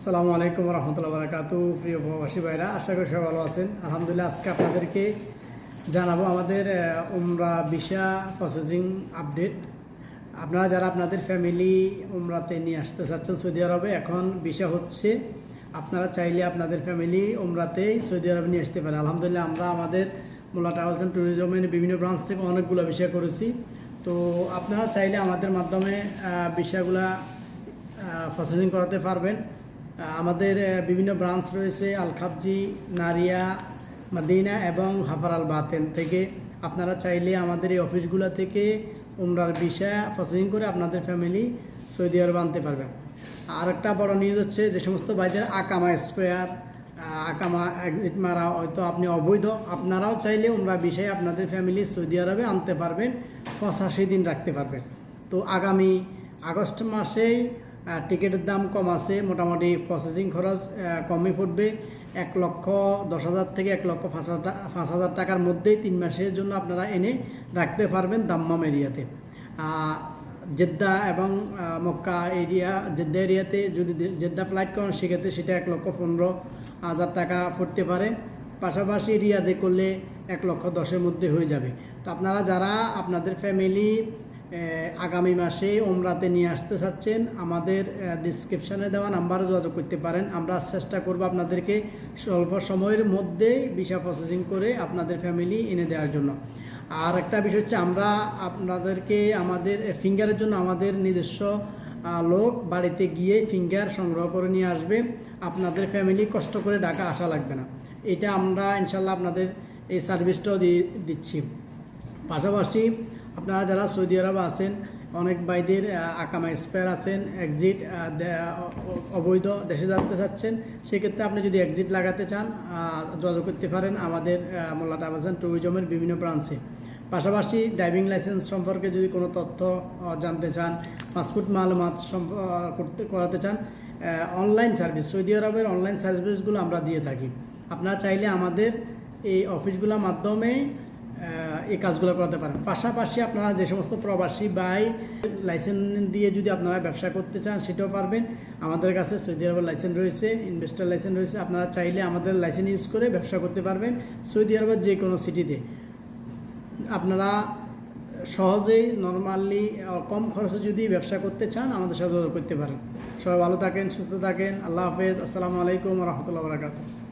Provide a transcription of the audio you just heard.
আসসালামু আলাইকুম রহমতুল্লাহ বারাকাতু। প্রিয় প্রবাসী ভাইরা, আশা করি সবাই ভালো আছেন। আলহামদুলিল্লাহ, আজকে আপনাদেরকে জানাবো আমাদের উমরা ভিসা প্রসেসিং আপডেট। আপনারা যারা আপনাদের ফ্যামিলি উমরাতে নিয়ে আসতে চাচ্ছেন সৌদি আরবে, এখন ভিসা হচ্ছে। আপনারা চাইলে আপনাদের ফ্যামিলি উমরাতেই সৌদি আরবে নিয়ে আসতে পারেন। আলহামদুলিল্লাহ, আমরা আমাদের মোল্লা ট্রাভেলস অ্যান্ড ট্যুরিজমের বিভিন্ন ব্রাঞ্চ থেকে অনেকগুলো ভিসা করেছি। তো আপনারা চাইলে আমাদের মাধ্যমে ভিসাগুলা প্রসেসিং করাতে পারবেন। আমাদের বিভিন্ন ব্রাঞ্চ রয়েছে আল খাবজি, নারিয়া, মাদিনা এবং হাফার আল বাতেন থেকে। আপনারা চাইলে আমাদের এই অফিসগুলো থেকে উমরার ভিসা প্রসেসিং করে আপনাদের ফ্যামিলি সৌদি আরব আনতে পারবেন। আর একটা বড় নিউজ হচ্ছে, যে সমস্ত ভাইদের আকামা স্পেয়ার, আকামা এক্সিট মারা হয়তো আপনি অবৈধ, আপনারাও চাইলে উমরা ভিসায় আপনাদের ফ্যামিলি সৌদি আরবে আনতে পারবেন, 85 দিন রাখতে পারবেন। তো আগামী আগস্ট মাসেই টিকিটের দাম কম আছে, মোটামুটি প্রসেসিং খরচ কমই পড়বে। 1,10,000 থেকে 1,05,000 টাকার মধ্যেই 3 মাসের জন্য আপনারা এনে রাখতে পারবেন দাম্মাম এরিয়াতে। জেদ্দা এবং মক্কা এরিয়া, জেদ্দা এরিয়াতে যদি জেদ্দা ফ্লাইট করেন সেক্ষেত্রে সেটা 1,15,000 টাকা পড়তে পারে। পাশাপাশি রিয়াদে করলে 1,10,000-এর মধ্যে হয়ে যাবে। তো আপনারা যারা আপনাদের ফ্যামিলি আগামী মাসে উমরাতে নিয়ে আসতে চাচ্ছেন, আমাদের ডিসক্রিপশানে দেওয়া নাম্বারে যোগাযোগ করতে পারেন। আমরা চেষ্টা করব আপনাদেরকে স্বল্প সময়ের মধ্যেই ভিসা প্রসেসিং করে আপনাদের ফ্যামিলি এনে দেওয়ার জন্য। আর একটা বিষয় হচ্ছে, আমরা আপনাদেরকে আমাদের ফিঙ্গারের জন্য আমাদের নিজস্ব লোক বাড়িতে গিয়ে ফিঙ্গার সংগ্রহ করে নিয়ে আসবে। আপনাদের ফ্যামিলি কষ্ট করে ঢাকা আসা লাগবে না। এটা আমরা ইনশাল্লাহ আপনাদের এই সার্ভিসটাও দিচ্ছি। পাশাপাশি আপনারা যারা সৌদি আরবে আছেন, অনেক ভাইদের আকামা স্পেয়ার আছেন, এক্সিট অবৈধ দেশে যেতে চাচ্ছেন, সেক্ষেত্রে আপনি যদি এক্সিট লাগাতে চান যোগাযোগ করতে পারেন আমাদের মোল্লা ট্রাভেলস অ্যান্ড ট্যুরিজমের বিভিন্ন ব্রাঞ্চে। পাশাপাশি ড্রাইভিং লাইসেন্স সম্পর্কে যদি কোনো তথ্য জানতে চান, পাসপোর্ট মালুমাত করাতে চান, অনলাইন সার্ভিস, সৌদি আরবের অনলাইন সার্ভিসগুলো আমরা দিয়ে থাকি। আপনারা চাইলে আমাদের এই অফিসগুলোর মাধ্যমে এই কাজগুলো করতে পারেন। পাশাপাশি আপনারা যে সমস্ত প্রবাসী ভাই লাইসেন্স দিয়ে যদি আপনারা ব্যবসা করতে চান সেটাও পারবেন। আমাদের কাছে সৌদি আরবের লাইসেন্স রয়েছে, ইনভেস্টার লাইসেন্স রয়েছে। আপনারা চাইলে আমাদের লাইসেন্স ইউজ করে ব্যবসা করতে পারবেন সৌদি আরবের যে কোনো সিটিতে। আপনারা সহজেই নর্মালি কম খরচে যদি ব্যবসা করতে চান আমাদের সাথে যোগাযোগ করতে পারেন। সবাই ভালো থাকেন, সুস্থ থাকেন। আল্লাহ হাফেজ। আসসালামু আলাইকুম রহমতুল্লাহ বারাকাতুহু।